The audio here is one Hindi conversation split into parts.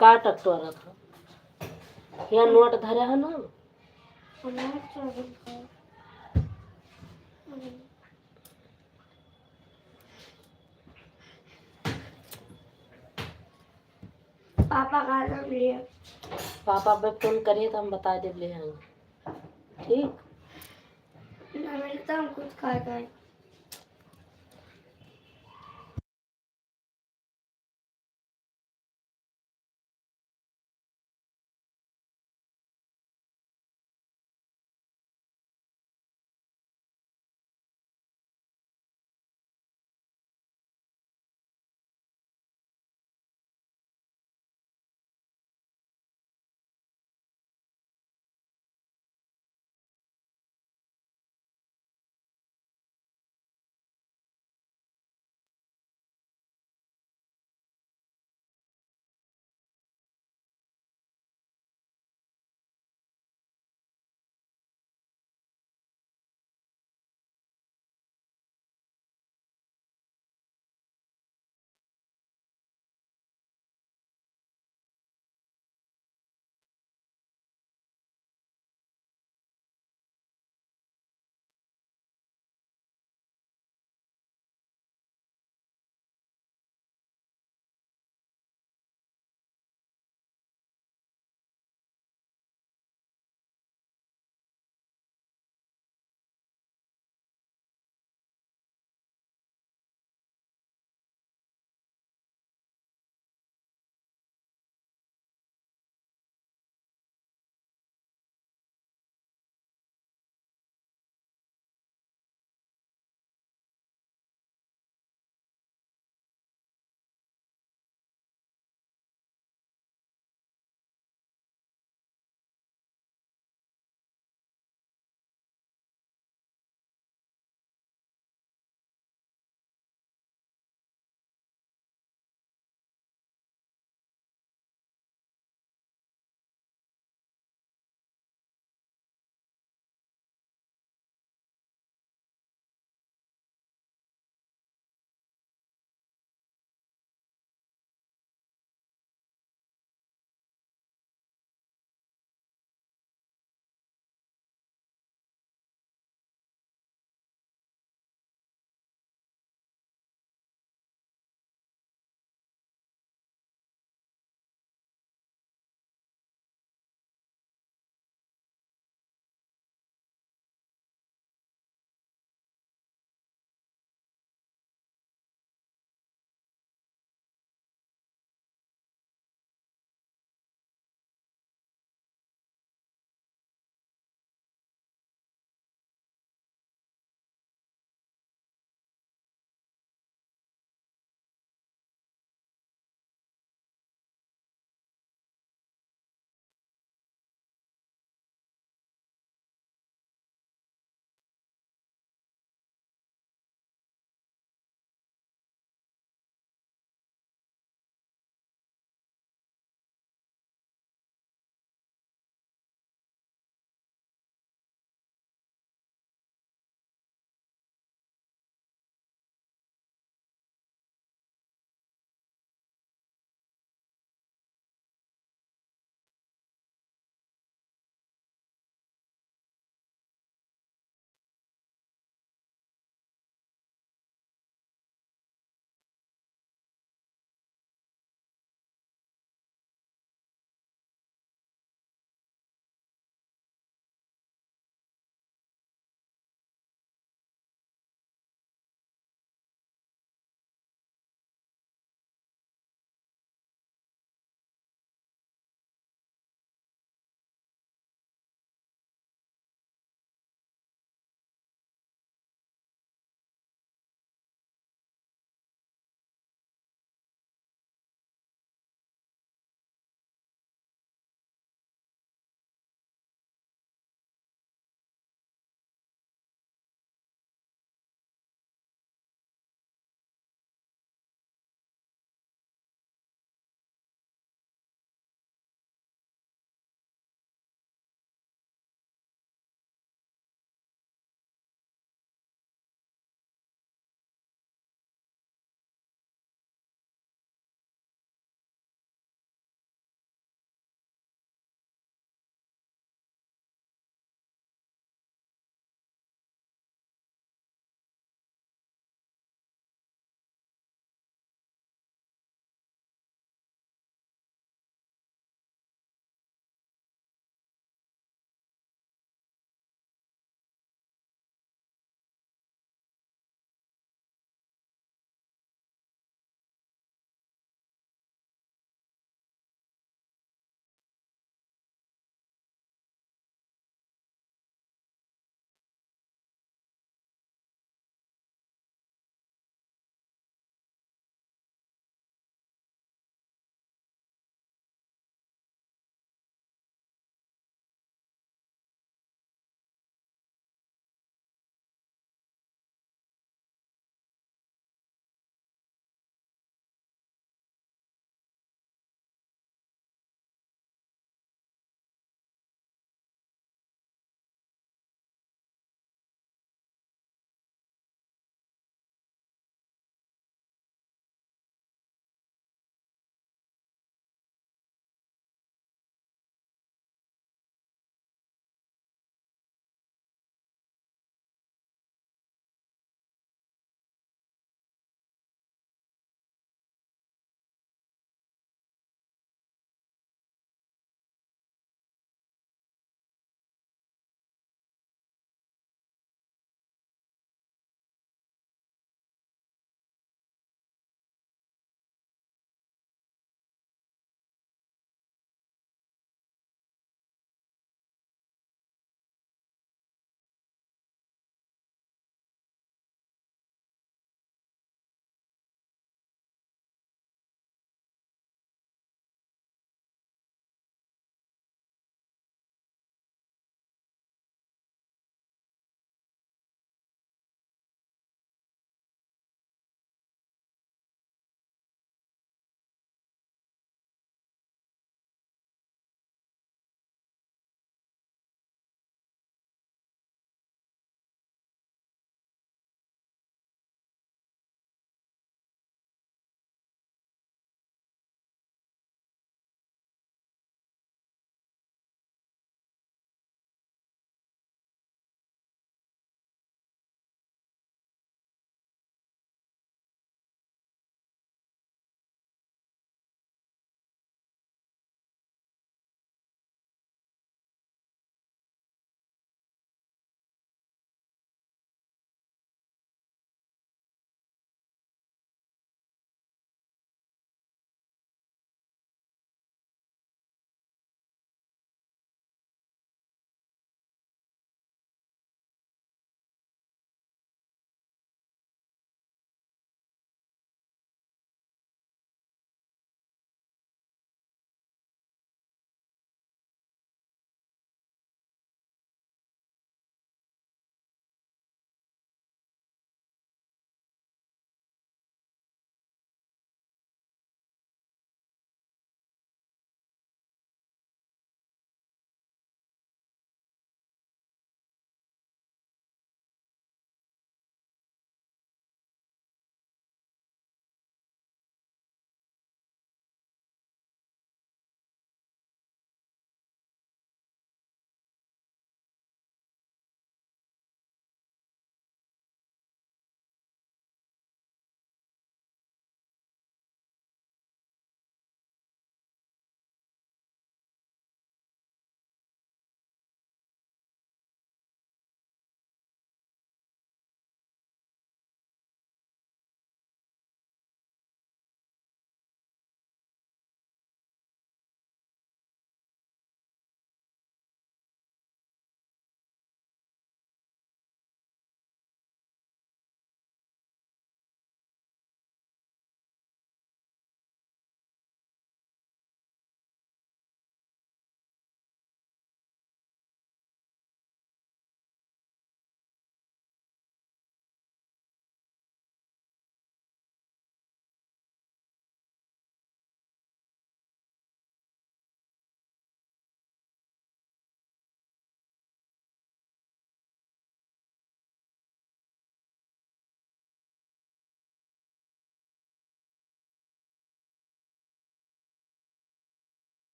का टकटोरा था यहाँ नोट धरे है ना। पापा का नाम लिया। पापा पे फोन करिए तो हम बता दे ले आएंगे। ठीक ना मिलता हम कुछ खाए।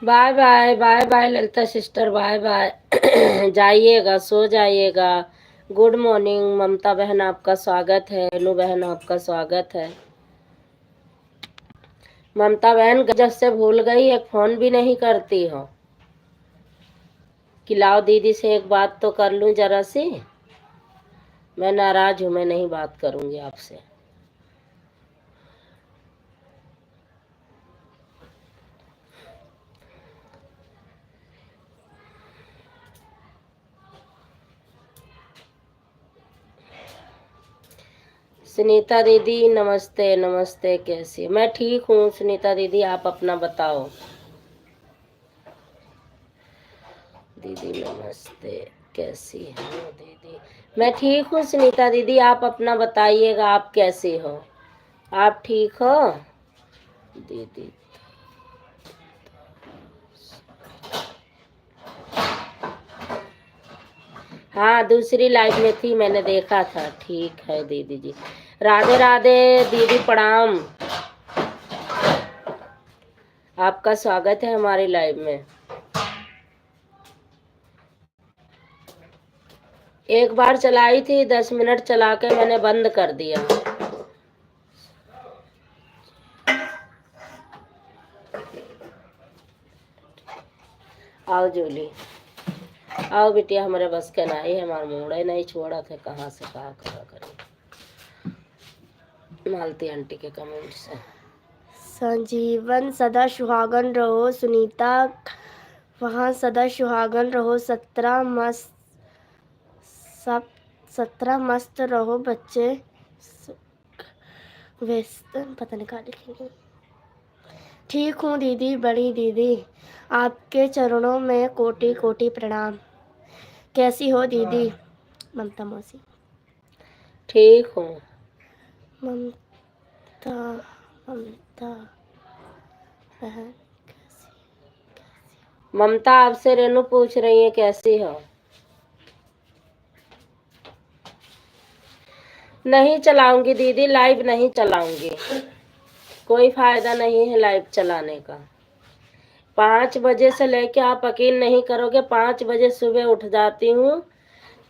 Bye bye bye bye Lalita sister, bye bye. जाइएगा, सो जाइएगा। गुड मॉर्निंग ममता बहन, आपका स्वागत है। हेलो बहन, आपका स्वागत है। ममता बहन जब से भूल गई, एक फोन भी नहीं करती हो कि लाओ दीदी से एक बात तो कर लूं जरा सी। मैं नाराज हूं, मैं नहीं बात करूंगी आपसे। सुनीता दीदी नमस्ते, नमस्ते। कैसी? मैं ठीक हूँ सुनीता दीदी, आप अपना बताओ। दीदी नमस्ते, कैसी हो दीदी? मैं ठीक हूँ सुनीता दीदी, आप अपना बताइएगा, आप कैसी हो? आप ठीक हो दीदी? हाँ, दूसरी लाइव में थी, मैंने देखा था। ठीक है दीदी जी। राधे राधे दीदी, प्रणाम। आपका स्वागत है हमारी लाइव में। एक बार चलाई थी, 10 मिनट चला के मैंने बंद कर दिया। आओ जूली, आओ बिटिया, हमारे बस के नहीं है, हमारा मूड नहीं छोड़ा थे, कहाँ से कहा करा करें। मालती आंटी के कमेंट से। संजीवन सदा सुहागन रहो सुनीता, वहाँ सदा सुहागन रहो। 17 मस्त रहो बच्चे। वेस्टर्न पता नहीं कहाँ लिखेंगे। ठीक हूँ दीदी, बड़ी दीदी, आपके चरणों में कोटि कोटि प्रणाम। कैसी हो दीदी? ममता मौसी। ठीक हूँ ममता ममता बहन कैसी? ममता, आपसे रेनू पूछ रही है कैसी हो। नहीं चलाऊंगी दीदी, लाइव नहीं चलाऊंगी, कोई फायदा नहीं है लाइव चलाने का। 5 बजे से लेके, आप यकीन नहीं करोगे, 5 बजे सुबह उठ जाती हूँ,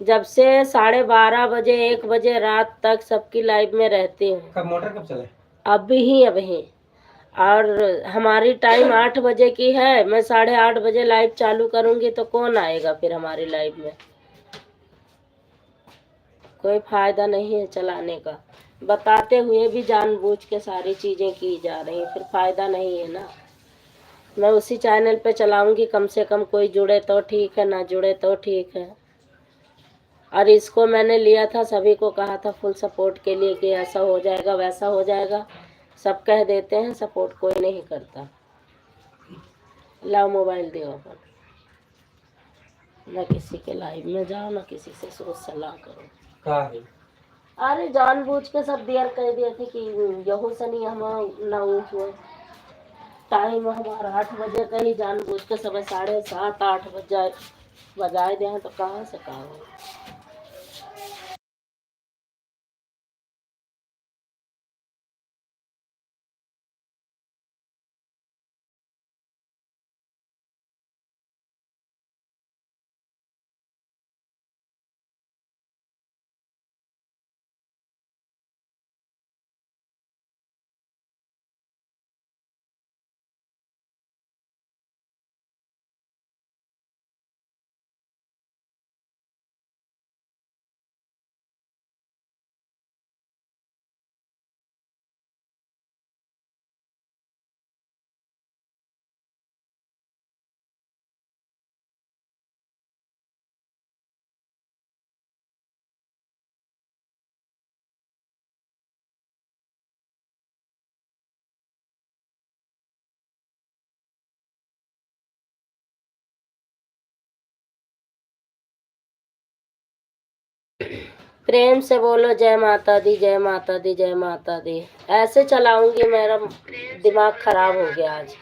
जब से 12:30 बजे 1 बजे रात तक सबकी लाइव में रहती हूँ। कब मोटर कब चले? अभी और हमारी टाइम 8 बजे की है, मैं 8:30 बजे लाइव चालू करूंगी तो कौन आएगा फिर हमारी लाइव में? कोई फायदा नहीं है चलाने का, बताते हुए भी जानबूझ के सारी चीजें की जा रही हैं, फिर फायदा नहीं है ना। मैं उसी चैनल पे चलाऊंगी, कम से कम कोई जुड़े तो ठीक है, ना जुड़े तो ठीक है। और इसको मैंने लिया था, सभी को कहा था फुल सपोर्ट के लिए कि ऐसा हो जाएगा वैसा हो जाएगा, सब कह देते हैं, सपोर्ट कोई नहीं करता। लाओ मोबाइल दो अपन, ना किसी के लाइव में जाओ, ना किसी से सोच सलाह करो। का है? अरे जानबूझ के सब दियर कह दिए थे कि यहू सनी हम ना हुए। टाइम हमारा 8 बजे का ही, जानबूझ के सब 7:30 8 बजाए दे, तो कहाँ से कहाँ हो। प्रेम से बोलो जय माता दी, जय माता दी, जय माता दी। ऐसे चलाऊंगी, मेरा दिमाग खराब हो गया आज।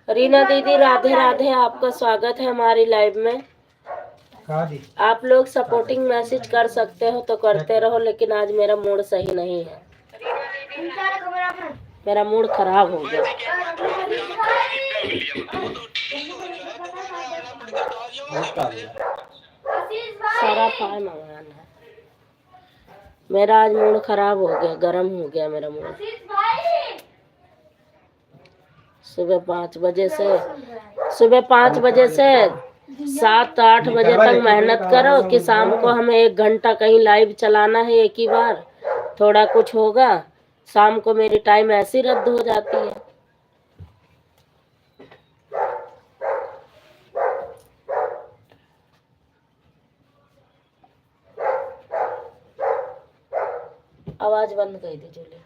रीना दीदी राधे राधे, आपका स्वागत है हमारी लाइव में। आप लोग सपोर्टिंग मैसेज कर सकते हो तो करते रहो, लेकिन आज मेरा मूड सही नहीं है, मेरा मूड खराब हो गया। सारा फाय मंगाना है, मेरा आज मूड खराब हो गया, गर्म हो गया मेरा मूड। सुबह 5 बजे से 7-8 बजे तक मेहनत करो कि शाम को हमें 1 घंटा कहीं लाइव चलाना है, एक ही बार थोड़ा कुछ होगा। शाम को मेरी टाइम ऐसी रद्द हो जाती है। आवाज बंद कर दी जूली।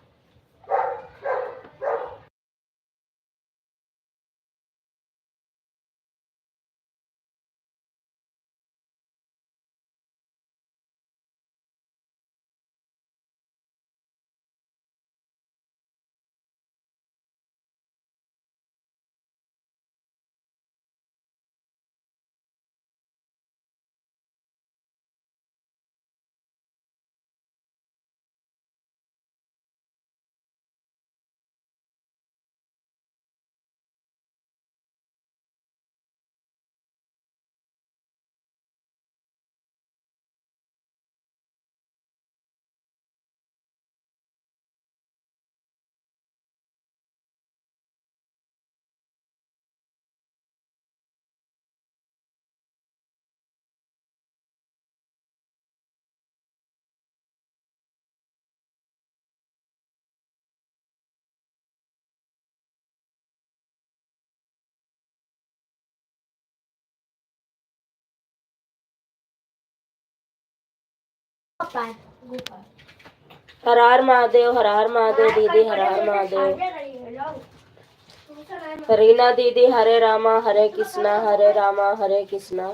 हर हर महादेव, हर हर महादेव दीदी, हर हर महादेव। रीना दीदी हरे रामा हरे कृष्णा, हरे रामा हरे कृष्णा।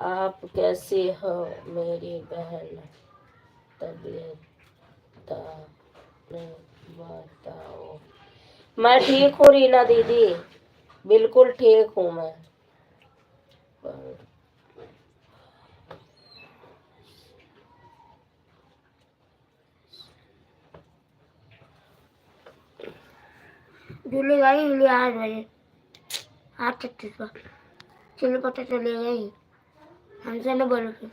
आप कैसी हो मेरी बहन, तबीयत बताओ। मैं ठीक हूँ रीना दीदी, बिल्कुल ठीक हूँ मैं। दिल्ली गई दिल्ली 8 बजे 8:36 पर चलो पता चले गई हमसे न बोलो फिर।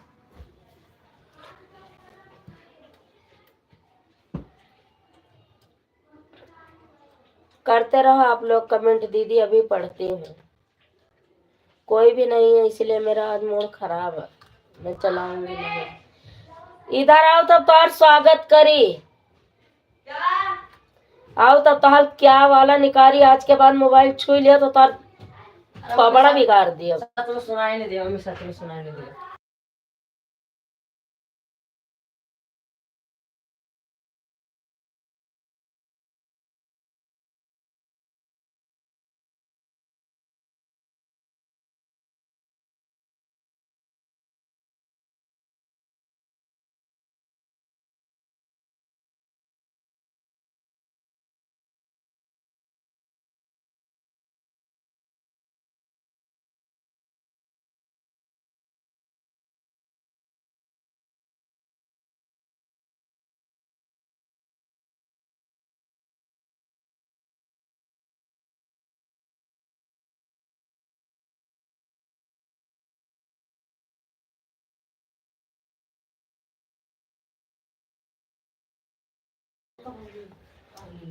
करते रहो आप लोग कमेंट दीदी, अभी पढ़ती हूँ। कोई भी नहीं है इसलिए मेरा आज मूड खराब है, मैं चलाऊंगी नहीं। इधर आओ तब तो स्वागत करी, आओ तब तो क्या वाला निकारी। आज के बाद मोबाइल छू लिया तो तार बड़ा बिगाड़ दिया। तो सुनाई नहीं दिया, सच में सुनाई नहीं दिया।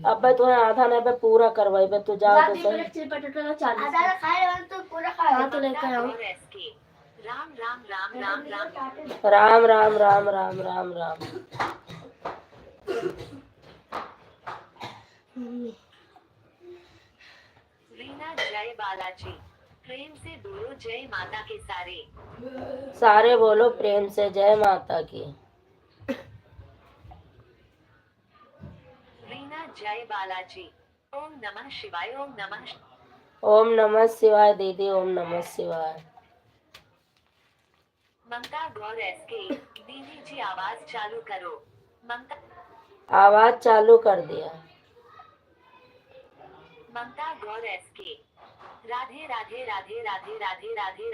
अब तुम्हें आधा नहीं पे पूरा करवाई बे, तू जाओ तो सही। राम राम राम राम राम राम राम राम राम राम राम। रीना जय बालाजी, प्रेम से बोलो जय माता के सारे। सारे बोलो प्रेम से जय माता की। रीना जय बालाजी, ओम नमः शिवाय, ओम नमः। ओम नमः शिवाय दीदी, ओम नमः शिवाय। ममता गौर एसके, दीदी जी आवाज चालू करो। ममता आवाज चालू कर दिया। ममता गौर एसके। राधे राधे राधे राधे राधे राधे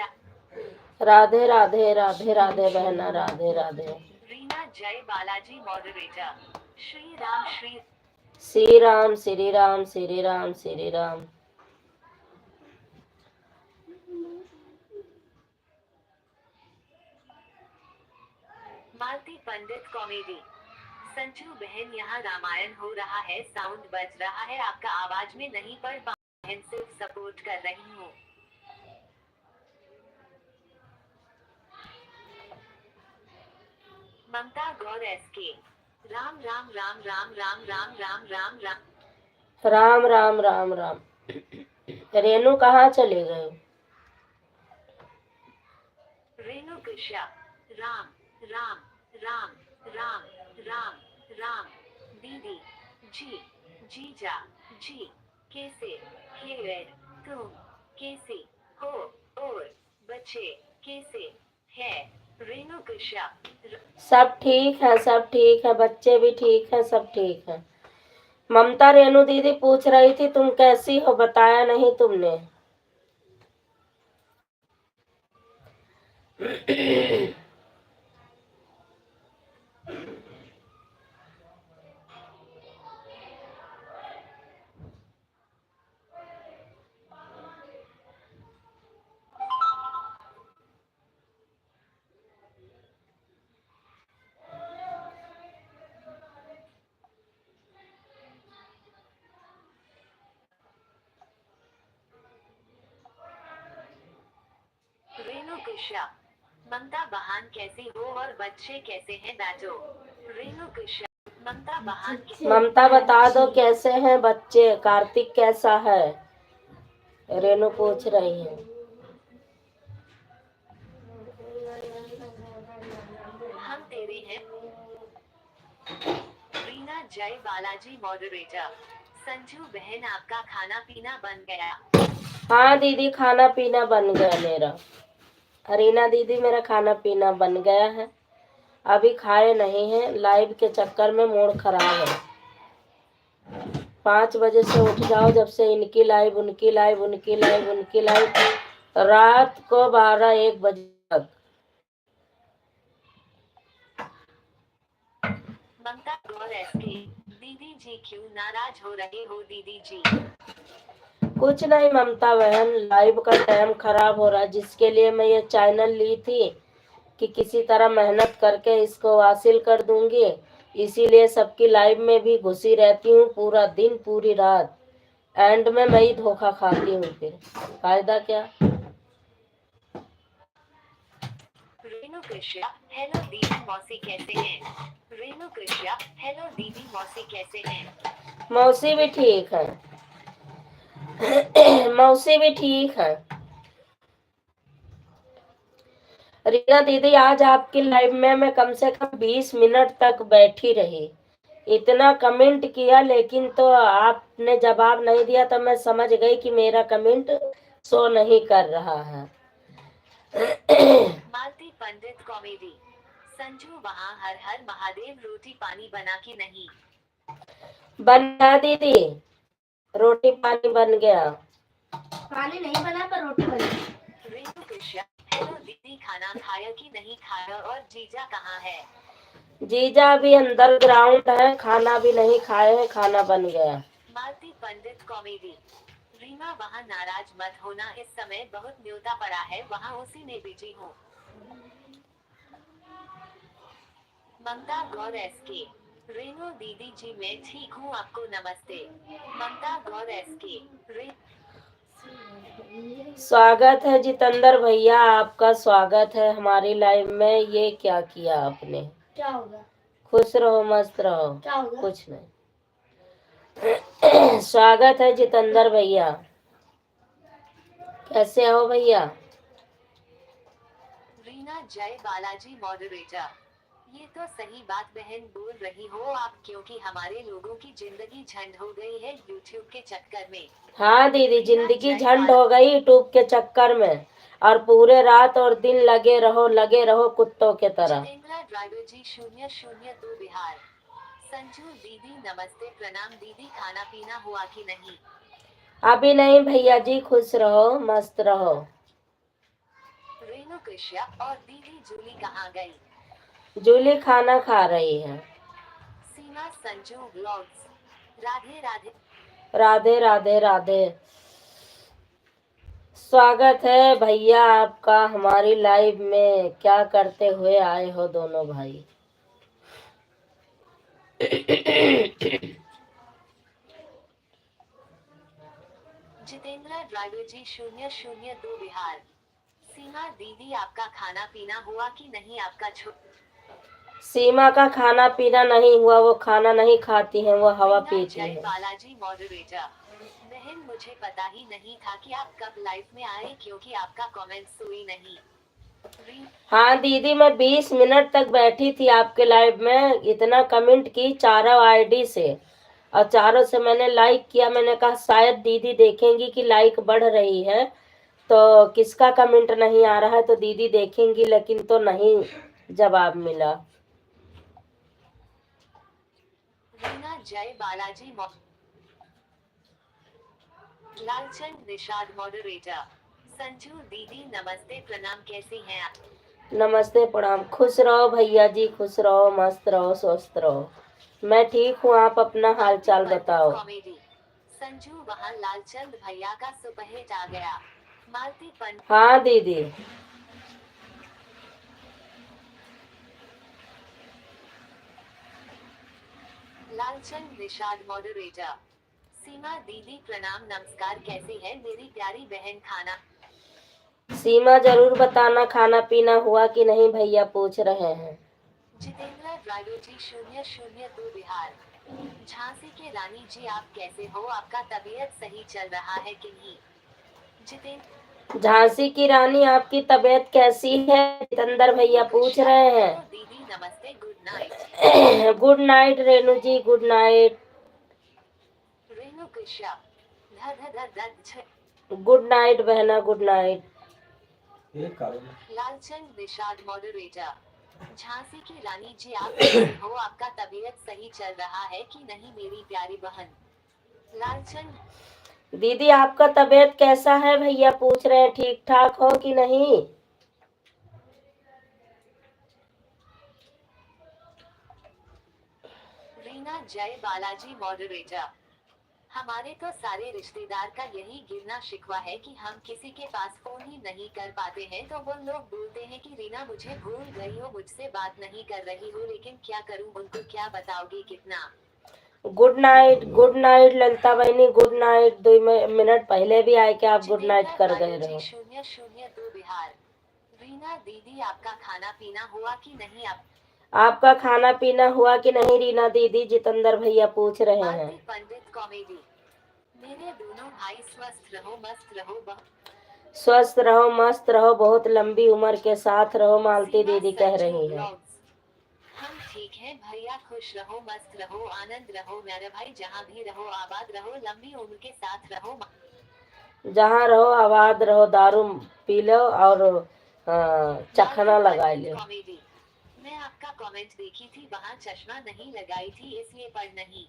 राधे राधे राधे राधे बहना, राधे राधे। रीना जय बालाजी मॉडरेटर। श्री राम श्री श्री राम श्री राम श्री राम श्री राम। मालती पंडित कॉमेडी। संजू बहन यहाँ रामायण हो रहा है, साउंड बज रहा है, आपका आवाज में नहीं पढ़ पा बहन, सिर्फ सपोर्ट कर रही हूँ। ममता गौर एसके। राम राम राम राम राम राम राम राम राम राम राम राम राम। रेनू कहाँ चले गए? रेणु कश्यप। राम राम राम राम राम राम। दीदी जी, जीजा जी, कैसे है तुम, कैसे हो, और बच्चे कैसे है? रेणु कश्यप। सब ठीक है, सब ठीक है, बच्चे भी ठीक है, सब ठीक है। ममता रेनू दीदी पूछ रही थी तुम कैसी हो, बताया नहीं तुमने। रेणु कश्यप। ममता बहन कैसी हो और बच्चे कैसे हैं बैठो। रेणु कश्यप। ममता बहन ममता बता दो कैसे हैं बच्चे, कार्तिक कैसा है? रेनू पूछ रही है। हम तेरे हैं। रीना जय बालाजी मॉडरेटर। संजू बहन आपका खाना पीना बन गया? हाँ दीदी, खाना पीना बन गया मेरा। रीना दीदी मेरा खाना पीना बन गया है, अभी खाए नहीं है, लाइव के चक्कर में मूड खराब है। 5 बजे से उठ जाओ, जब से इनकी लाइव उनकी लाइव उनकी लाइव उनकी लाइव, रात को 12-1 बजे तक। ममता गौर एसके। दीदी जी क्यों नाराज हो रहे हो दीदी जी? कुछ नहीं ममता बहन, लाइव का टाइम खराब हो रहा है, जिसके लिए मैं ये चैनल ली थी कि किसी तरह मेहनत करके इसको हासिल कर दूंगी, इसीलिए सबकी लाइव में भी घुसी रहती हूँ पूरा दिन पूरी रात। एंड में मैं ही धोखा खाती हूँ, फिर फायदा क्या? रेणु कश्यप। हेलो दीदी मौसी कैसे हैं? रेणु कश्यप। हेलो दीदी मौसी कैसे हैं? मौसी भी ठीक है। मौसी भी ठीक है। रीना दीदी आज आपकी लाइव में मैं कम से कम 20 मिनट तक बैठी रही, इतना कमेंट किया, लेकिन तो आपने जवाब नहीं दिया, तो मैं समझ गई कि मेरा कमेंट शो नहीं कर रहा है। मालती पंडित कॉमेडी। संजू वहाँ हर हर महादेव रोटी पानी बना कि नहीं? बना दीदी, रोटी पानी बन गया। पानी नहीं बना पर रोटी बनी। रेणु कश्यप। हेलो दीदी खाना खाया कि नहीं खाया और जीजा कहाँ है? जीजा भी अंदर ग्राउंड है, खाना भी नहीं खाए हैं, खाना बन गया। मालती पंडित कॉमेडी। रीमा वहाँ नाराज मत होना, इस समय बहुत न्योता पड़ा है, वहाँ उसी में बिजी हूँ। ममता गौर एसके। रेणु दीदी जी मैं ठीक हूँ, आपको नमस्ते। ममता गौर एसके। स्वागत है जितेंद्र भैया, आपका स्वागत है हमारी लाइव में। ये क्या किया आपने? क्या होगा? खुश रहो, मस्त रहो। क्या होगा? कुछ नहीं। स्वागत है जितेंद्र भैया, कैसे हो भैया? रीना जय बालाजी मॉडरेटर। ये तो सही बात बहन बोल रही हो आप, क्योंकि हमारे लोगों की जिंदगी झंड हो गई है यूट्यूब के चक्कर में। हाँ दीदी, जिंदगी झंड हो गई यूट्यूब के चक्कर में, और पूरे रात और दिन लगे रहो कुत्तों के तरह। जितेंद्र ड्राइवर जी 002 बिहार। संजू दीदी नमस्ते प्रणाम दीदी, खाना पीना हुआ कि नहीं? अभी नहीं भैया जी, खुश रहो मस्त रहो। रेणु कश्यप और दीदी जूली कहाँ गई? जूली खाना खा रही है। सीमा संजू ब्लॉग्स। राधे राधे। राधे राधे राधे। स्वागत है भैया आपका हमारी लाइव में। क्या करते हुए आए हो दोनों भाई? जितेंद्र ड्राइवर जी 002 बिहार। सीमा दीदी आपका खाना पीना हुआ कि नहीं? आपका सीमा का खाना पीना नहीं हुआ, वो खाना नहीं खाती है, वो हवा पीती जय है। बालाजी मॉडरेटर। बहन मुझे पता ही नहीं था कि आप कब लाइव में आए क्योंकि आपका कमेंट सुई नहीं। हाँ दीदी, मैं 20 मिनट तक बैठी थी आपके लाइव में, इतना कमेंट की चारों आईडी से, और चारों से मैंने लाइक किया। मैंने कहा शायद दीदी देखेंगी कि लाइक बढ़ रही है, तो किसका कमेंट नहीं आ रहा है तो दीदी देखेंगी, लेकिन तो नहीं जवाब मिला। रीना जय बालाजी लालचंद निषाद मॉडरेटर। संजू दीदी नमस्ते प्रणाम, कैसी हैं आप? नमस्ते प्रणाम। खुश रहो भैया जी, खुश रहो मस्त रहो स्वस्थ रहो। मैं ठीक हूँ, आप अपना हाल चाल बताओ। कॉमेडी। संजू वहाँ लालचंद भैया का सुपरहिट आ गया। मालती पंडित। हाँ दीदी। लालचंद निषाद मॉडरेटर। सीमा दीदी प्रणाम नमस्कार, कैसी है मेरी प्यारी बहन? खाना सीमा जरूर बताना खाना पीना हुआ कि नहीं, भैया पूछ रहे हैं। जितेंद्र ड्राइवर जी 002 बिहार। झांसी के रानी जी आप कैसे हो? आपका तबीयत सही चल रहा है कि नहीं? जितेंद्र झांसी की रानी आपकी तबीयत कैसी है? जितेंद्र भैया पूछ रहे हैं। दीदी नमस्ते, good night. Good night Renu ji, good night. Renu Kashyap good night बहना, good night. Lalchand Nishad moderator. Jhansi की रानी जी आप कैसे हो? आपका तबीयत सही चल रहा है कि नहीं मेरी प्यारी बहन? लालचंद दीदी आपका तबीयत कैसा है? भैया पूछ रहे हैं ठीक ठाक हो कि नहीं। रीना जय बालाजी मॉडरेटर। हमारे तो सारे रिश्तेदार का यही गिरना शिकवा है कि हम किसी के पास फोन ही नहीं कर पाते हैं, तो वो लोग बोलते हैं कि रीना मुझे भूल गई हो, मुझसे बात नहीं कर रही हो, लेकिन क्या करूं, उनको क्या बताओगी कितना। गुड नाइट ललिता बहनी, गुड नाइट। 2 मिनट पहले भी आए कि आप गुड नाइट कर गए रहो। 002 बिहार। रीना दीदी आपका खाना पीना हुआ कि नहीं? आपका खाना पीना हुआ कि नहीं रीना दीदी? जितेंद्र भैया पूछ रहे हैं। पंडित कॉमेडी। मेरे दोनों भाई स्वस्थ रहो मस्त रहो स्वस्थ रहो मस्त रहो, बहुत लंबी उम्र के साथ रहो, मालती दीदी कह रही है। हम ठीक हैं भैया, खुश रहो मस्त रहो आनंद रहो मेरे भाई, जहाँ भी रहो आबाद रहो, लंबी उम्र के साथ रहो। जहाँ रहो आबाद रहो, दारू पी लो और चखना लगा लो। मैं आपका कमेंट देखी थी, वहाँ चश्मा नहीं लगाई थी इसलिए पढ़ नहीं।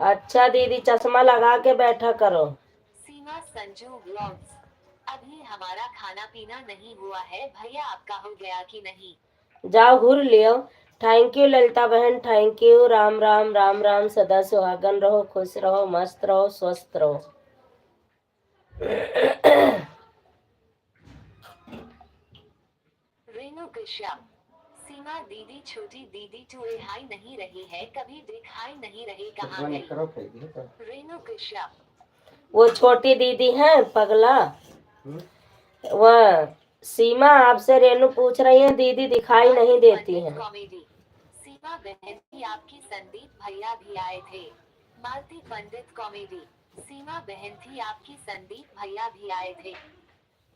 अच्छा दीदी, चश्मा लगा के बैठा करो। सीमा संजू ब्लॉग्स। अभी हमारा खाना पीना नहीं हुआ है भैया, आपका हो गया कि नहीं? जाओ घूर लियो। थैंक यू ललिता बहन, थैंक यू। राम राम राम राम, सदा सुहागन रहो, खुश रहो मस्त रहो स्वस्थ रहो। रेणु कश्यप। सीमा दीदी छोटी दीदी टू हाई नहीं रही है, कभी दिखाई नहीं रही, कहाँ गई? रेणु कश्यप। वो छोटी दीदी है पगला। वह सीमा आपसे रेणु पूछ रही है, दीदी दिखाई नहीं देती है। सीमा बहन की आपकी संदीप भैया भी आए थे। मालती पंडित कॉमेडी। सीमा बहन थी आपकी संदीप भैया भी आए थे।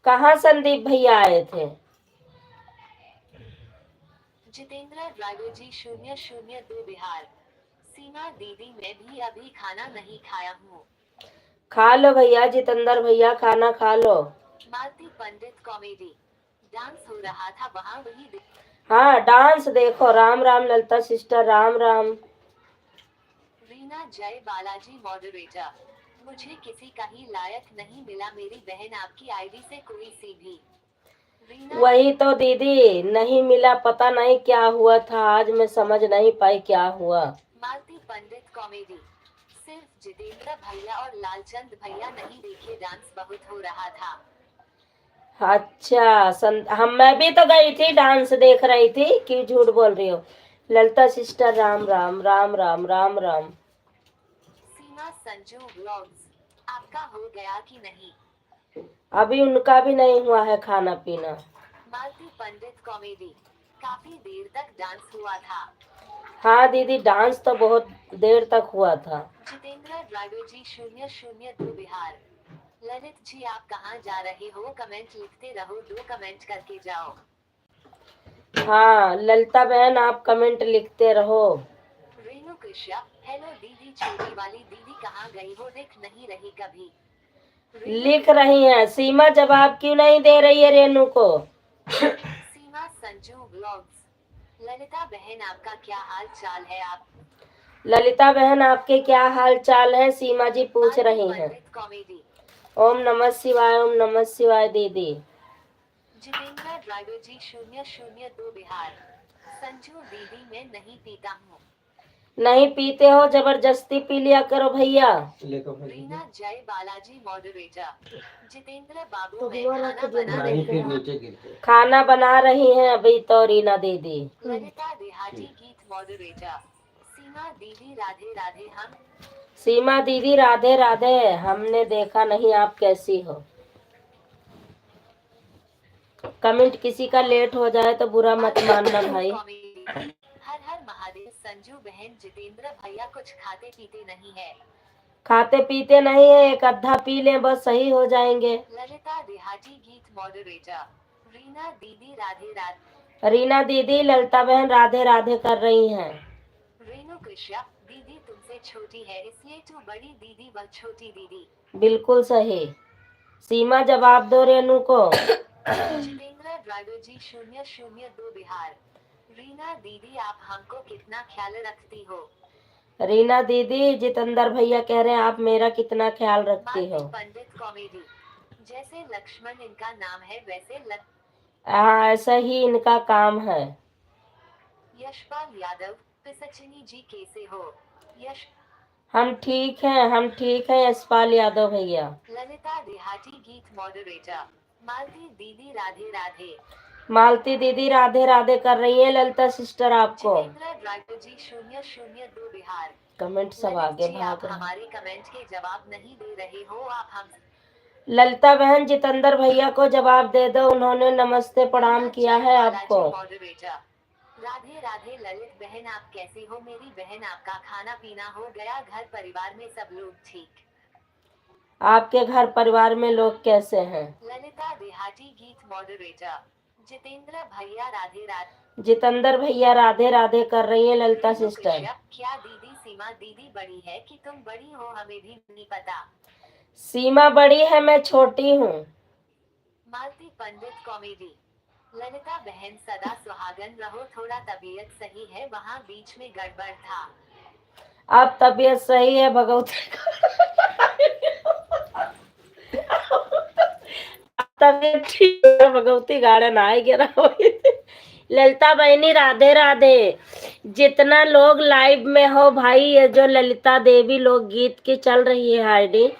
कहाँ संदीप भैया आए थे? जितेंद्र ड्राइवर जी 002 बिहार। सीमा दीदी मैं भी अभी खाना नहीं खाया हूँ। खा लो भैया, जितेंद्र भैया खाना खा लो। मालती पंडित कॉमेडी। डांस हो रहा था वहाँ, वही हाँ डांस देखो। राम राम ललिता सिस्टर, राम राम। रीना जय बालाजी मॉडरेटर। मुझे किसी का ही लायक नहीं मिला मेरी बहन आपकी आईडी से कोई सी भी। रीना वही तो दीदी, नहीं मिला, पता नहीं क्या हुआ था, आज मैं समझ नहीं पाई क्या हुआ। मालती पंडित कॉमेडी। सिर्फ जितेंद्र भैया और लालचंद भैया नहीं देखे डांस बहुत हो रहा था। अच्छा, मैं भी तो गई थी, डांस देख रही थी, क्यों झूठ बोल रही हो। ललिता सिस्टर, राम राम राम राम राम राम। सीमा संजू व्लॉग्स। आपका हो गया कि नहीं? अभी उनका भी नहीं हुआ है खाना पीना। मालती पंडित कॉमेडी। काफी देर तक डांस हुआ था। हाँ दीदी, डांस तो बहुत देर तक हुआ था। जितेंद्र ड्राइवर जी 002 बिहार। ललित जी आप कहाँ जा रहे हो? कमेंट लिखते रहो, 2 कमेंट करके जाओ। हाँ ललिता बहन, आप कमेंट लिखते रहो। रेणु कृष्या। हेलो दीदी, छोटी वाली दीदी कहाँ गई हो? दिख नहीं रही कभी। लिख रही हैं। सीमा जवाब क्यों नहीं दे रही है रेनू को? सीमा संजू व्लॉग्स। ललिता बहन आपका क्या हाल चाल है? आप ललिता बहन, आपके क्या हाल चाल है? सीमा जी पूछ मालती रही हैं। पंडित कॉमेडी। ओम नमः शिवाय, ओम नमः शिवाय दीदी। जितेंद्र ड्राइवर जी 002 बिहार। संजू दीदी मैं नहीं पीता हूँ। नहीं पीते हो, जबरदस्ती पी लिया करो भैया। रीना जय बालाजी मॉडरेटर। जितेंद्र बाबू तो मैं हुआ ना खाना कि जो बना नहीं रही हूँ। खाना बना रही हैं अभी तो रीना दीदी। ललिता देहाती गीत मॉडरेटर। सीमा दीदी राधे राधे। हम सीमा दीदी राधे राधे। हमने देखा नहीं, आप कैसी हो? कमेंट किसी का लेट हो जाए तो बुरा मत मानना भाई। कॉमेडी। हर हर महादेव। संजू बहन जितेंद्र भैया कुछ खाते पीते नहीं है। खाते पीते नहीं है, एक अद्धा पी लें बस सही हो जाएंगे। ललिता देहाती गीत मॉडरेटर। रीना दीदी राधे राधे। रीना दीदी ललिता बहन राधे राधे कर रही हैं। रेणु कृष्या। दीदी तुमसे छोटी है इसलिए तू बड़ी दीदी व छोटी दीदी। बिल्कुल सही। सीमा जवाब दो रेनू को। जितेंद्र ड्राइवर जी 002 बिहार। रीना दीदी आप हमको कितना ख्याल रखती हो? रीना दीदी, जितेंद्र भैया कह रहे हैं आप मेरा कितना ख्याल रखती हो। मालती पंडित कॉमेडी। जैसे लक्ष्मण इनका नाम है वैसे हाँ, ऐसा ही इनका काम है। यशपाल यादव। पिसचिनी जी कैसे हो? यश हम ठीक हैं, हम ठीक हैं यशपाल यादव भैया। ललिता देहाती गीत मॉडरेटर। मालती दीदी राधे राधे। मालती दीदी राधे राधे कर रही है ललिता सिस्टर आपको। जितेंद्र ड्राइवर जी 002 बिहार। कमेंट सब ललित आगे जी भाग आप रहे हैं। हमारे कमेंट के जवाब नहीं दे रहे हो। आप हम ललिता बहन, जितेंद्र भैया को जवाब दे दो, उन्होंने नमस्ते प्रणाम किया है आपको। मॉडरेटर। राधे राधे। ललित बहन आप कैसी हो? मेरी बहन आपका खाना पीना हो गया? घर परिवार में सब लोग ठीक? आपके घर परिवार में लोग कैसे हैं? ललिता देहाती गीत मॉडरेटर। जितेंद्र भैया राधे राधे। जितेंद्र भैया राधे राधे कर रही है ललिता रेणु सिस्टर। कृष्या। क्या दीदी सीमा दीदी बड़ी है कि तुम बड़ी हो? हमें भी नहीं पता। सीमा बड़ी है, मैं छोटी हूँ। मालती पंडित कॉमेडी। ललिता बहन सदा सुहागन रहो, थोड़ा तबीयत सही है वहाँ बीच में गड़बड़ था। अब तबीयत सही है भगवती। तबीयत ठीक है भगवती, गार्डन आए गिरा। ललिता बहनी राधे राधे। जितना लोग लाइव में हो भाई, ये जो ललिता देवी लोकगीत की चल रही है आईडी,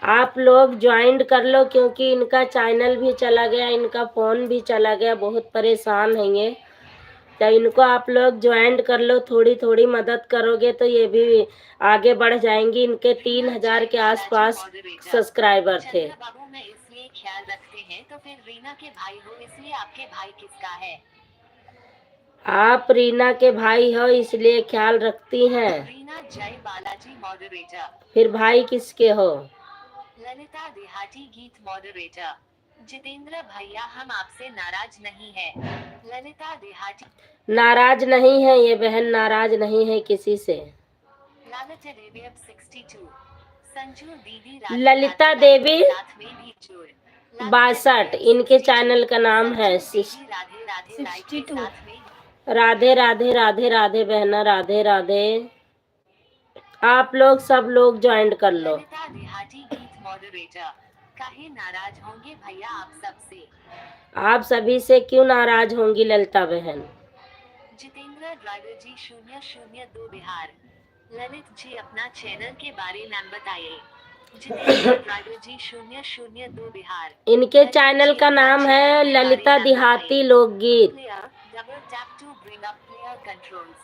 आप लोग ज्वाइन कर लो, क्योंकि इनका चैनल भी चला गया, इनका फोन भी चला गया, बहुत परेशान हैं ये। तो इनको आप लोग ज्वाइन कर लो, थोड़ी थोड़ी मदद करोगे तो ये भी आगे बढ़ जाएंगी। इनके 3000 के आसपास सब्सक्राइबर थे। बाबू में इसलिए ख्याल रखते हैं तो फिर रीना के भाई हो, इसलिए आपके भाई किसका है? आप रीना के भाई हो इसलिए ख्याल रखती हैं, रीना जय बालाजी मॉडरेटर। फिर भाई किसके हो? ललिता देहाती गीत मॉडरेटर। जितेंद्र भैया हम आपसे नाराज नहीं है। ललिता देहाती। नाराज नहीं है ये बहन, नाराज नहीं है किसी से। ललिता देवी अब 62। संजू दीदी ललिता राधे देवी साथ में भी जोड़। 62 इनके चैनल का नाम है। राधे राधे 62। साथ में। राधे राधे राधे राधे बहना, राधे राधे। आप लोग सब लोग ज्वाइन कर लो। ललिता देहाती गीत मॉडरेटर, काहे नाराज होंगे भैया आप सबसे। आप सभी से क्यों नाराज होंगी ललिता बहन? जितेंद्र ड्राइवर जी 002 बिहार। ललित जी अपना चैनल के बारे में बताइए। जितेंद्र ड्राइवर जी 002 बिहार। इनके ललित चैनल जी का अपना नाम चैनल है के बारे ललिता में देहाती बताइए। लोकगीत। Player double tap to bring up player controls.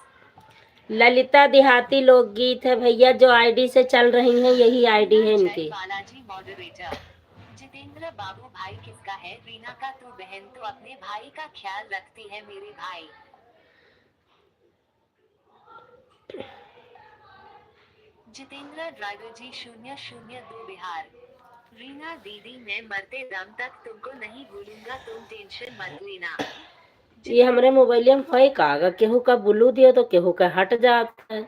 Lalita देहाती लोकगीत है भैया, जो आईडी से चल रही हैं यही आईडी है जय इनकी। बालाजी मॉडरेटर। जितेंद्र बाबू भाई किसका है? रीना का। तू बहन तो अपने भाई का ख्याल रखती है मेरे भाई। जितेंद्र ड्राइवर जी 002 बिहार। रीना दीदी मैं मरते दम तक तुमको नहीं भूलूंगा, तुम टेंशन मत लेना। ये हमारे मोबाइल में है कागा, केहू का ब्लू दियो तो केहू का हट जाता है,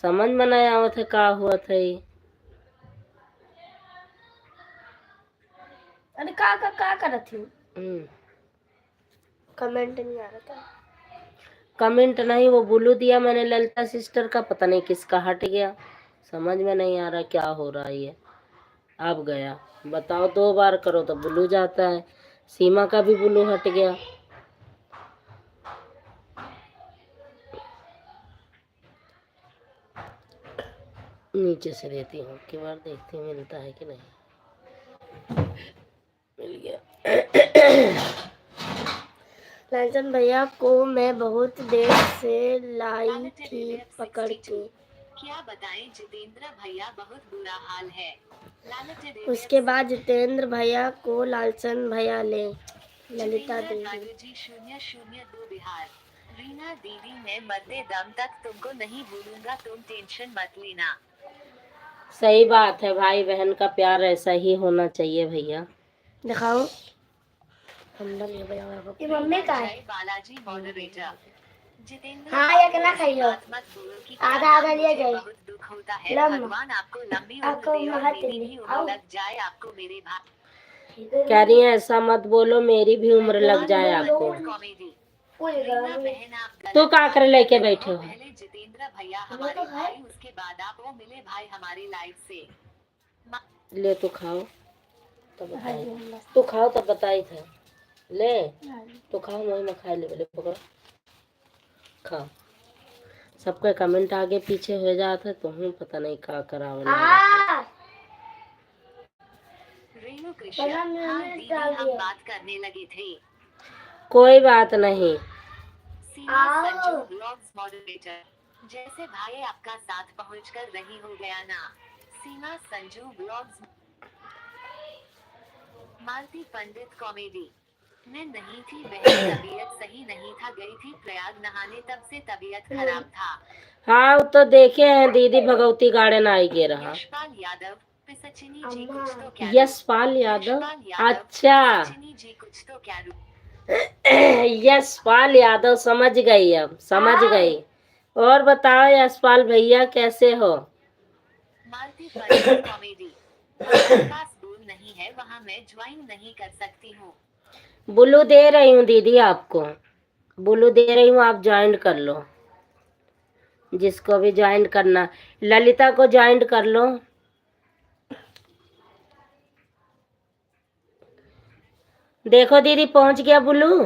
समझ में नहीं आवत है का हुआ था ये। अरे का करत थी? कमेंट नहीं आ रहा था। कमेंट नहीं, वो ब्लू दिया मैंने ललिता सिस्टर का, पता नहीं किसका हट गया, समझ में नहीं आ रहा क्या हो रहा है ये। अब गया, बताओ 2 बार करो तो ब्लू जाता है। सीमा का भी ब्लू हट गया। नीचे से देती हूँ कि बार देखती हूँ मिलता है कि नहीं। मिल गया। लालचंद भैया को मैं बहुत देर से लाई थी पकड़ के। क्या बताएं जितेंद्र भैया बहुत बुरा हाल है। उसके बाद जितेंद्र भैया को लालचंद भैया ले। ललिता जितेंद्र देवी जी 002 बिहार। रीना दीदी मैं मरते दम तक तुमको नहीं भूलूंगा, तुम टेंशन मत लेना। सही बात है, भाई बहन का प्यार ऐसा ही होना चाहिए भैया। दिखाओ। ये मम्मी का है। जय बालाजी मॉडरेटर। जितेंद्र हाँ, ये कितना खाई हो? बात मत बोलो कि आधा आधा लिया मुझे जाए। बहुत दुख होता है। लम। भगवान आपको लंबी आपको उम्र दे और महत मेरी दे। भी उम्र आओ। लग जाए आपको मेरे भाई। कह रही है ऐसा मत बोलो, मेरी भी उम्र लग जाए आपको। कॉमेडी। कोई रीना बहन आप गलत तो का कर लेके बात बैठे हो। हो? पहले जितेंद्र भैया हमें हमारे तो है। भाई, उसके बाद आप वो मिले भाई हमारी लाइफ से। ले तो खाओ तो बताई, तो खाओ तो बताई था। ले तो खाओ, वही में खा ले, बोले पकड़ो खाओ। सबका कमेंट आगे पीछे हो जाता है तो हूँ पता नहीं क्या करावल। रेणु कृष्ण। हाँ दीदी हम बात करने लगे थे। कोई बात नहीं। सीमा संजू ब्लॉग्स मॉडरेटर। जैसे भाई आपका साथ पहुंचकर रही हो गया ना। सीमा संजू ब्लॉग्स। मालती पंडित कॉमेडी। मैं नहीं थी बहन, तबीयत सही नहीं था, गई थी प्रयाग नहाने, तब से तबीयत खराब था। हाँ वो तो देखे हैं दीदी, भगवती गार्डन आई गे रहा। यशपाल यादव। पिसचिनी जी कुछ तो क्या। यशपाल यादव, अच्छा पिसचिनी जी कुछ तो क्या। यशपाल यादव, समझ गई, अब समझ गई। और बताओ यशपाल भैया कैसे हो? मालती पंडित कॉमेडी। मेरे पास बोल नहीं है, वहाँ मैं ज्वाइन नहीं कर सकती हूँ। ब्लू दे रही हूँ दीदी आपको, ब्लू दे रही हूँ, आप ज्वाइन कर लो। जिसको भी ज्वाइन करना, ललिता को ज्वाइन कर लो। देखो दीदी पहुंच गया ब्लू।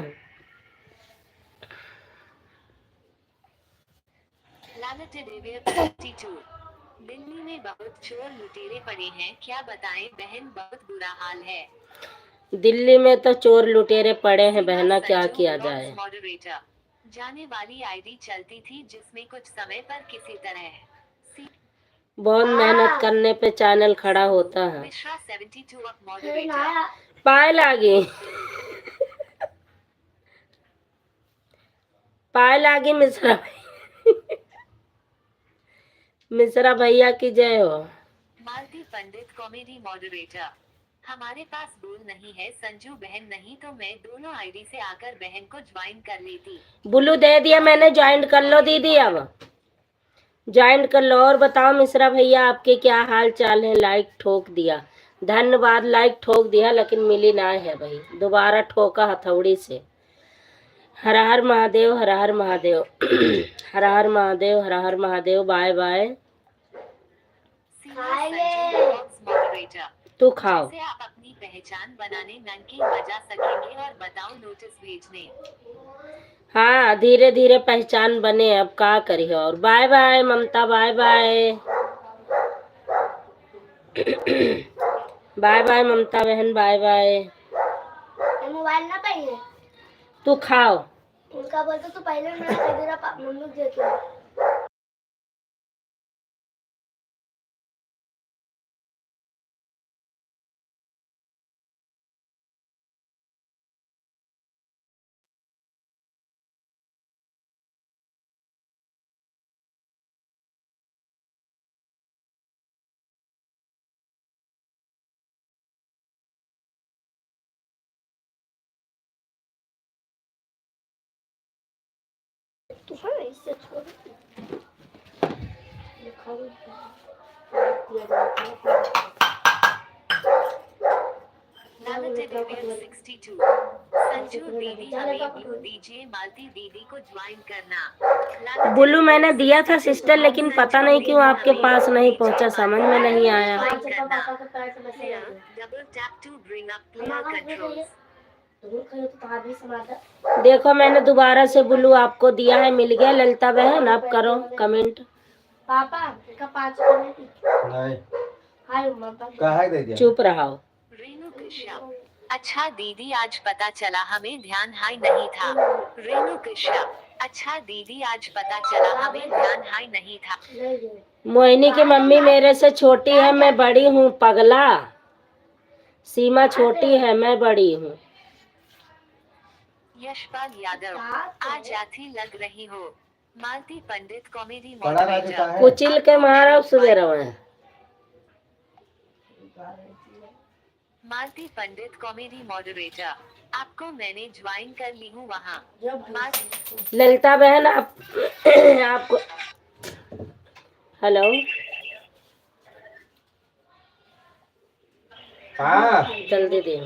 दिल्ली में बहुत चोर लुटेरे पड़े हैं, क्या बताएं बहन बहुत बुरा हाल है। दिल्ली में तो चोर लुटेरे पड़े हैं बहना, क्या संजू किया ब्लॉग्स जाए। मॉडरेटर। जाने वाली आईडी चलती थी जिसमें कुछ समय पर किसी तरह बहुत मेहनत करने पे चैनल खड़ा होता है। Mishra 72 up moderator. पाए लागी, पाए लागी मिश्रा मिश्रा भैया की जय हो। मालती पंडित कॉमेडी मॉडरेटर। हमारे पास बोल नहीं है संजू बहन, नहीं तो मैं दोनों आईडी से आकर बहन को ज्वाइन कर लेती। ब्लू दे दिया मैंने, ज्वाइन कर लो दीदी, अब ज्वाइन कर लो। और बताओ मिश्रा भैया आपके क्या हाल चाल है? लाइक ठोक दिया, धन्यवाद। लाइक ठोक दिया लेकिन मिली ना है भाई, दोबारा ठोका हथौड़ी से। हर हर महादेव, हर हर महादेव। हर हर महादेव, हर हर महादेव। Bye bye. मॉडरेटर, तू खाओ। जैसे आप अपनी पहचान बनाने ननकी बजा सकेंगे और बताओ नोटिस भेजने। हाँ, धीरे धीरे पहचान बने, अब का करिए। और बाय बाय ममता, बाय बाय। बाय बाय ममता बहन, बाय बाय। मोबाइल ना पहले तू खाओ। उनका बोलते तू पहले मैं तेरा मम्मी देती हूँ। तू हाँ इससे छोड़ Namaste 62 संजू दीदी हमें व्यू दीजिए, मालती दीदी को ज्वाइन करना। बुल्लू मैंने दिया था सिस्टर, लेकिन पता नहीं क्यों आपके पास नहीं पहुंचा, समझ में नहीं आया। पापा के पैर से बचे double tap to bring up player controls. देखो मैंने दोबारा से बुल्लू आपको दिया है, मिल गया ललिता बहन। अब करो कमेंट। पापा का 5 नहीं हाय मम्मा कहा दे दिया। चुप रहो। रेणु कश्यप, अच्छा दीदी आज पता चला हमें ध्यान हाई नहीं था। रेणु कश्यप, अच्छा दीदी आज पता चला हमें ध्यान हाई नहीं था। मोहिनी की मम्मी मेरे से छोटी है, मैं बड़ी हूँ पगला। सीमा छोटी है, मैं बड़ी हूँ। यशपाल यादव, आज आती लग रही हो। मालती पंडित कॉमेडी पढ़ा ना मॉडरेटर, देता है। कुचिल के मारा सवेरा में। मालती पंडित कॉमेडी मॉडरेटर, आपको मैंने ज्वाइन कर ली हूँ वहाँ। ललिता बहन आप आपको हेलो। हाँ जल्दी दे।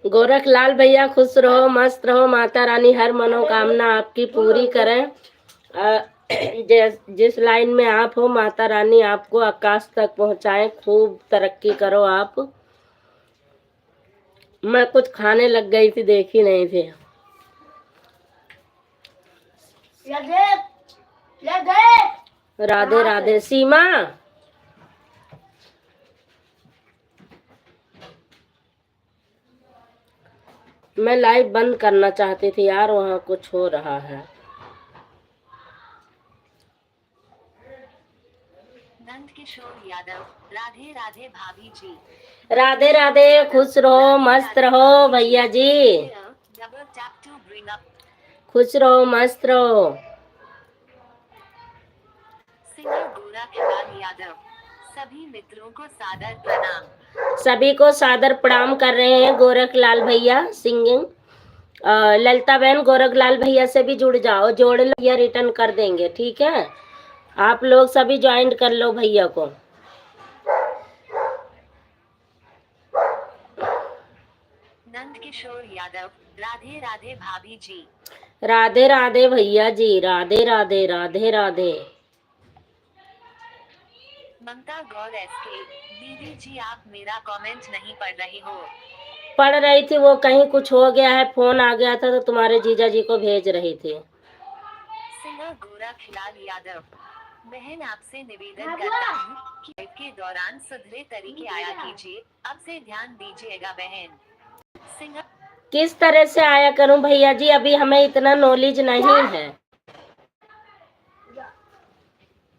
गोरखलाल भैया खुश रहो, मस्त रहो, माता रानी हर मनोकामना आपकी पूरी करें। जिस लाइन में आप हो माता रानी आपको आकाश तक पहुंचाएं, खूब तरक्की करो आप। मैं कुछ खाने लग गई थी, देखी नहीं थी। राधे राधे सीमा। मैं लाइव बंद करना चाहती थी यार, वहाँ कुछ हो रहा है। नंद किशोर यादव, राधे राधे भाभी जी। राधे राधे, खुश रहो मस्त रहो भैया जी। Double tap to bring up. खुश रहो मस्त रहो। सिंगर गोरखलाल यादव, सभी मित्रों को सादर प्रणाम। सभी को सादर प्रणाम कर रहे हैं गोरखलाल भैया सिंगिंग। ललिता बहन गोरखलाल भैया से भी जुड़ जाओ, जोड़ लो या रिटर्न कर देंगे, ठीक है। आप लोग सभी ज्वाइन कर लो भैया को। नंद किशोर यादव, राधे राधे भाभी जी। राधे राधे भैया जी, राधे राधे राधे राधे। ममता गौर एसके, दीदी जी आप मेरा कमेंट नहीं पढ़ रही हो। पढ़ रही थी, वो कहीं कुछ हो गया है, फोन आ गया था तो तुम्हारे जीजा जी को भेज रही थी। सिंगर गोरखलाल यादव, बहन आपसे निवेदन करता हूँ कि लाइव के दौरान सुधरे तरीके आया कीजिए, अब से ध्यान दीजिएगा बहन। सिंगर किस तरह से आया करूं भैया जी, अभी हमें इतना नॉलेज नहीं है।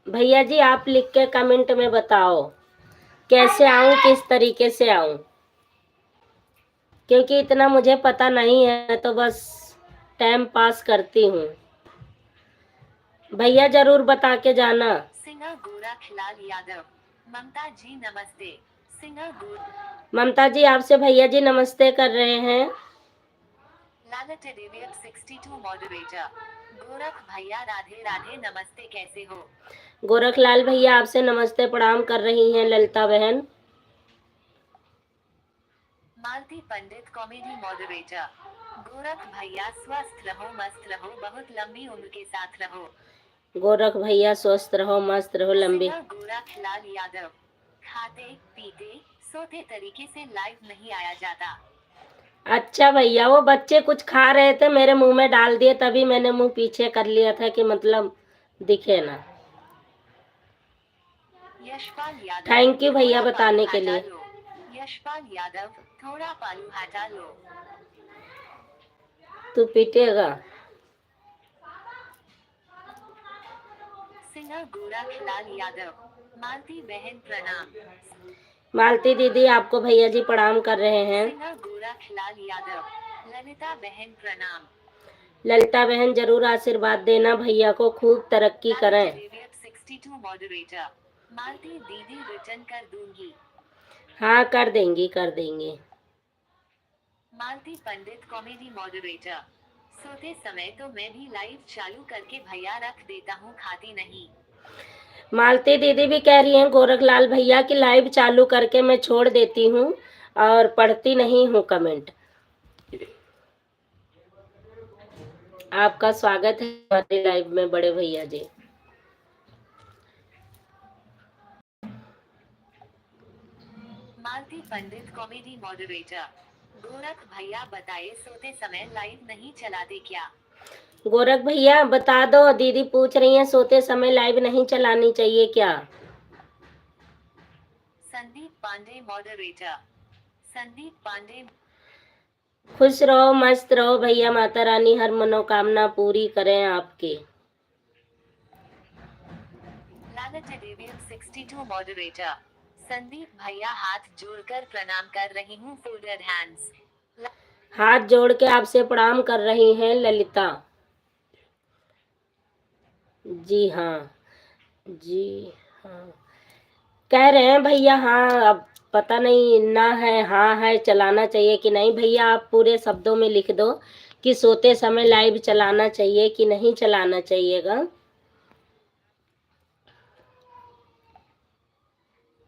भैया जी आप लिख के कमेंट में बताओ कैसे आऊं, किस तरीके से आऊं, क्योंकि इतना मुझे पता नहीं है, तो बस टाइम पास करती हूँ। भैया जरूर बता के जाना। सिंगर गोरखलाल यादव, ममता जी नमस्ते। सिंगर गोर ममता जी आपसे भैया जी नमस्ते कर रहे हैं। लालट डेविड 62 मॉडरेटर, गोरख भैया राधे राधे नमस्ते कैसे हो। गोरखलाल भैया आपसे नमस्ते प्रणाम कर रही हैं ललिता बहन। मालती पंडित कॉमेडी मॉडरेटर, गोरख भैया स्वस्थ रहो मस्त रहो बहुत लंबी उम्र के साथ रहो। गोरख भैया स्वस्थ रहो मस्त रहो लंबी। सिंगर गोरखलाल यादव, खाते पीते सोते तरीके से लाइव नहीं आया जाता। अच्छा भैया, वो बच्चे कुछ खा रहे थे, मेरे मुंह में डाल दिए, तभी मैंने मुंह पीछे कर लिया था कि मतलब दिखे ना। यशपाल यादव, थैंक यू भैया थोड़ा बताने पालू के हटा लिए। लो। यशपाल यादव, थोड़ा पालू हटा लो। तू पीटेगा। सिंगर गोरखलाल यादव, मालती बहन प्रणाम। मालती दीदी आपको भैया जी प्रणाम कर रहे हैं। सिंगर गोरखलाल यादव, ललिता बहन प्रणाम। ललिता बहन जरूर आशीर्वाद देना, भैया को खूब तरक्की करें। 62 मॉडरेटर, मालती दीदी रिटर्न कर दूंगी। हाँ कर देंगी कर देंगी। मालती पंडित कॉमेडी मॉडरेटर, सोते समय तो मैं भी लाइव चालू करके भैया रख देता हूँ खाती नहीं। मालती दीदी भी कह रही हैं गोरखलाल भैया की लाइव चालू करके मैं छोड़ देती हूँ और पढ़ती नहीं हूँ कमेंट। आपका स्वागत है हमारी लाइव में बड़े भैया जी। मालती पंडित कॉमेडी मॉडरेटर, गोरख भैया बताए सोते समय लाइव नहीं चलाते क्या। गोरख भैया बता दो, दीदी पूछ रही हैं सोते समय लाइव नहीं चलानी चाहिए क्या। संदीप पांडे मॉडरेटर, संदीप पांडे, खुश रहो मस्त रहो भैया, माता रानी हर मनोकामना पूरी करें आपकी। लालट डेविड 62 मॉडरेटर, संदीप भैया हाथ जोड़कर प्रणाम कर रही हूँ फोल्डेड हैंड्स। हाथ जोड़ के आपसे प्रणाम कर रही हैं ललिता जी। हाँ जी हाँ कह रहे हैं भैया। हाँ अब पता नहीं ना है, हाँ है, चलाना चाहिए कि नहीं। भैया आप पूरे शब्दों में लिख दो कि सोते समय लाइव चलाना चाहिए कि नहीं चलाना चाहिएगा।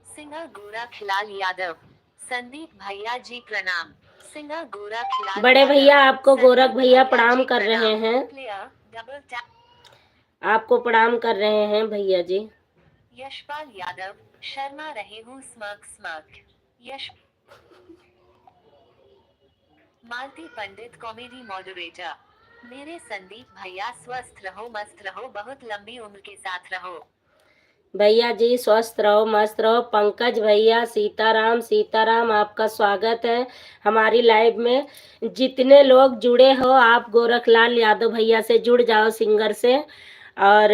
सिंगर गोरखलाल यादव, संदीप भैया जी प्रणाम। सिंगर गोरखलाल बड़े यादव, भैया आपको संदीप गोरख भैया प्रणाम जी कर रहे प्रणाम। हैं। Clear, double tap. आपको प्रणाम कर रहे हैं भैया जी। यशपाल यादव, शर्मा रहे हूँ स्मर्क स्मर्क। यश मालती पंडित कॉमेडी मॉडरेटर, मेरे संदीप भैया स्वस्थ रहो मस्त रहो बहुत लंबी उम्र के साथ रहो। भैया जी स्वस्थ रहो मस्त रहो। पंकज भैया सीताराम सीताराम, आपका स्वागत है हमारी लाइव में। जितने लोग जुड़े हो आप गोरखलाल यादव भैया से जुड़ जाओ, सिंगर से, और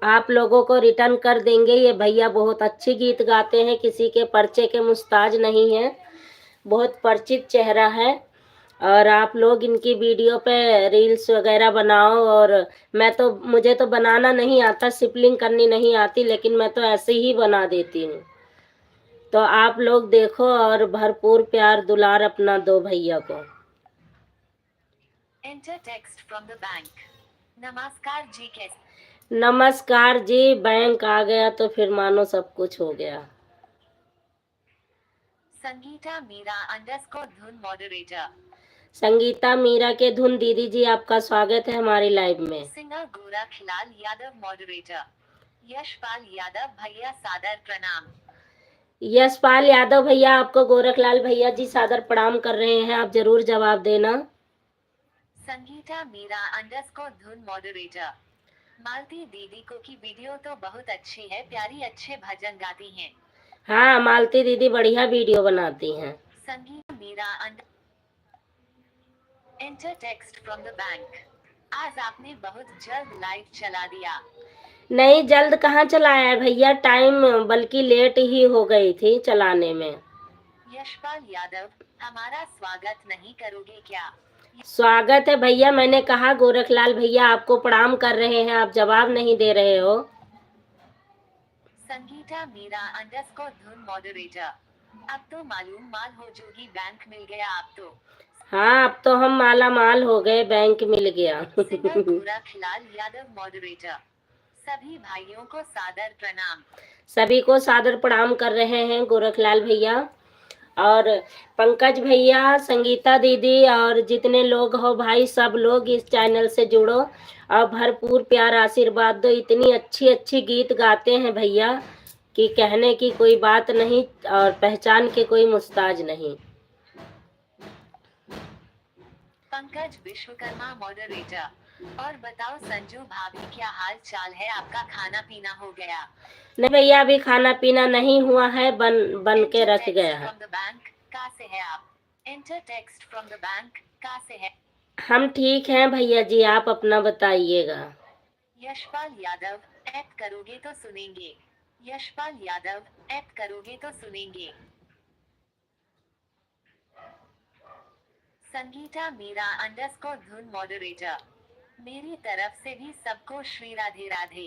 आप लोगों को रिटर्न कर देंगे। ये भैया बहुत अच्छी गीत गाते हैं, किसी के पर्चे के मुस्ताज नहीं है, बहुत परिचित चेहरा है। और आप लोग इनकी वीडियो पे रील्स वगैरह बनाओ। और मुझे तो बनाना नहीं आता, सिपलिंग करनी नहीं आती, लेकिन मैं तो ऐसे ही बना देती हूँ। तो आप लोग देखो और भरपूर प्यार दुलार अपना दो भैया को। Enter text from the bank. नमस्कार जी कैसे। नमस्कार जी, बैंक आ गया तो फिर मानो सब कुछ हो गया। संगीता मीरा _धुन मॉडरेटर। संगीता मीरा के धुन दीदी जी, आपका स्वागत है हमारी लाइव में। Singer Gorakhlal Yadav moderator. यशपाल यादव भैया सादर प्रणाम। यशपाल यादव भैया, आपको गोरखलाल भैया जी सादर प्रणाम कर रहे हैं, आप जरूर जवाब देना। संगीता मीरा _धुन मॉडरेटर। मालती दीदी को की वीडियो तो बहुत अच्छी है, प्यारी अच्छे भजन गाती हैं। हाँ, मालती दीदी बढ़िया वीडियो बनाती हैं। Sangeeta Meera enter text from the bank. आज आपने बहुत जल्द लाइव चला दिया। नहीं, जल्द कहाँ चलाया है भैया, टाइम बल्कि लेट ही हो गई थी चलाने में। यशपाल यादव, हमारा स्वागत नहीं करोगे क्या? स्वागत है भैया, मैंने कहा गोरखलाल भैया आपको प्रणाम कर रहे हैं, आप जवाब नहीं दे रहे हो। संगीता मीरा _धुन मॉडरेटर। अब तो मालूम माल हो जोगी, बैंक मिल गया आप तो। हाँ, अब तो हम माला माल हो गए, बैंक मिल गया। Singer Gorakhlal Yadav moderator. सभी भाइयों को सादर प्रणाम। सभी को सादर प्रणाम कर रहे हैं गोरखलाल भैया और पंकज भैया, संगीता दीदी और जितने लोग हो भाई, सब लोग इस चैनल से जुड़ो और भरपूर प्यार आशीर्वाद दो। इतनी अच्छी अच्छी गीत गाते हैं भैया कि कहने की कोई बात नहीं और पहचान के कोई मुस्ताज नहीं। पंकज विश्वकर्मा मॉडरेटर। और बताओ संजू भाभी, क्या हाल चाल है आपका, खाना पीना हो गया? नहीं भैया, अभी खाना पीना नहीं हुआ है, बन के रख गया है। बैंक कहाँ से है आप? Enter text from the bank कहाँ से है? हम ठीक हैं भैया जी, आप अपना बताइएगा। यशपाल यादव, ऐड करोगे तो सुनेंगे। यशपाल यादव, ऐड करोगे तो सुनेंगे। संगीता मीरा _धुन मॉडरेटर। मेरी तरफ से भी सबको श्री राधे राधे।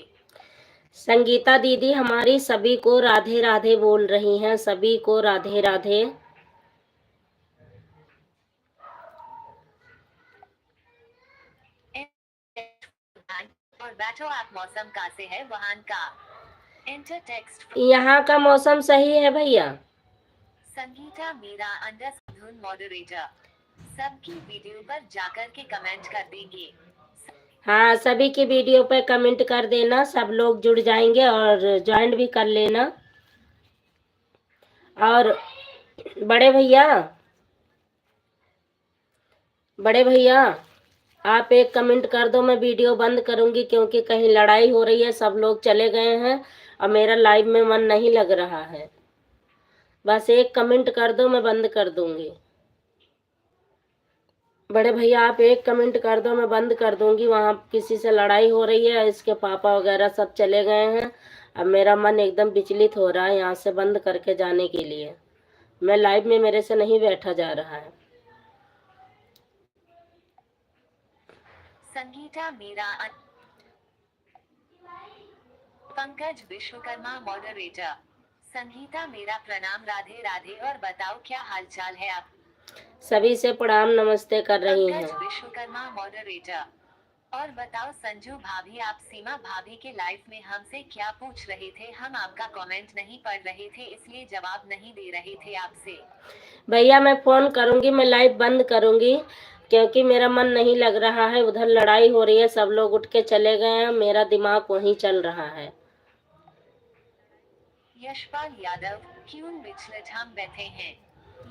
संगीता दीदी हमारी सभी को राधे राधे बोल रही हैं, सभी को राधे राधे। और बैठो आप, मौसम का से है वहां का? Enter text. यहाँ का मौसम सही है भैया। संगीता मीरा _धुन मॉडरेटर। सबकी वीडियो पर जाकर के कमेंट कर देंगे। हाँ, सभी की वीडियो पे कमेंट कर देना, सब लोग जुड़ जाएंगे और ज्वाइन भी कर लेना। और बड़े भैया आप एक कमेंट कर दो, मैं वीडियो बंद करूंगी क्योंकि कहीं लड़ाई हो रही है, सब लोग चले गए हैं और मेरा लाइव में मन नहीं लग रहा है। बस एक कमेंट कर दो, मैं बंद कर दूंगी। बड़े भैया आप एक कमेंट कर दो, मैं बंद कर दूंगी, वहाँ किसी से लड़ाई हो रही है, इसके पापा वगैरह सब चले गए हैं। अब मेरा मन एकदम विचलित हो रहा है यहाँ से बंद करके जाने के लिए। मैं लाइव में मेरे से नहीं बैठा जा रहा है। संगीता मीरा पंकज विश्वकर्मा मॉडरेटर। संगीता मेरा प्रणाम, राधे राधे। और बताओ क्या हालचाल है आप? सभी से प्रणाम नमस्ते कर रही हैं। पंकज विश्वकर्मा मॉडरेटर। और बताओ संजू भाभी, आप सीमा भाभी के लाइफ में हमसे क्या पूछ रहे थे? हम आपका कमेंट नहीं पढ़ रहे थे, इसलिए जवाब नहीं दे रहे थे आपसे। भैया मैं फोन करूंगी, मैं लाइव बंद करूंगी क्योंकि मेरा मन नहीं लग रहा है, उधर लड़ाई हो रही है, सब लोग उठ के चले गए हैं, मेरा दिमाग वहीं चल रहा है। यशपाल यादव, क्यों विचलित हम बैठे हैं?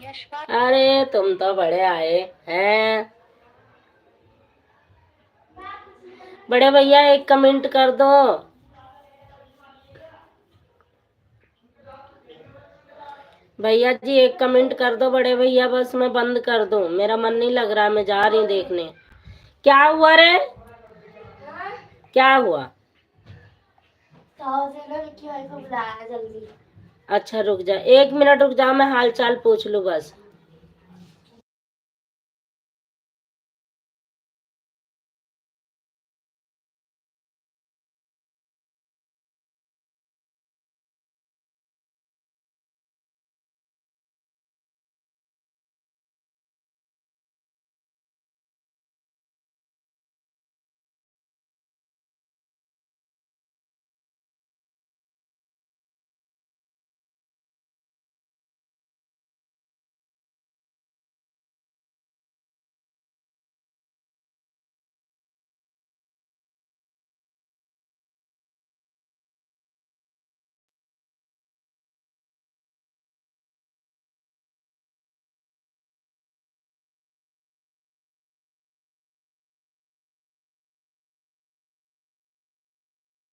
यशपाल, अरे तुम तो बड़े आए हैं। बड़े भैया एक कमेंट कर दो। भैया जी एक कमेंट कर दो बड़े भैया, बस मैं बंद कर दूं, मेरा मन नहीं लग रहा, मैं जा रही हूँ देखने। क्या हुआ रे? क्या हुआ? विक्की भाई को बुलाया जल्दी। अच्छा रुक जा, 1 मिनट रुक जा, मैं हाल चाल पूछ लूँ बस।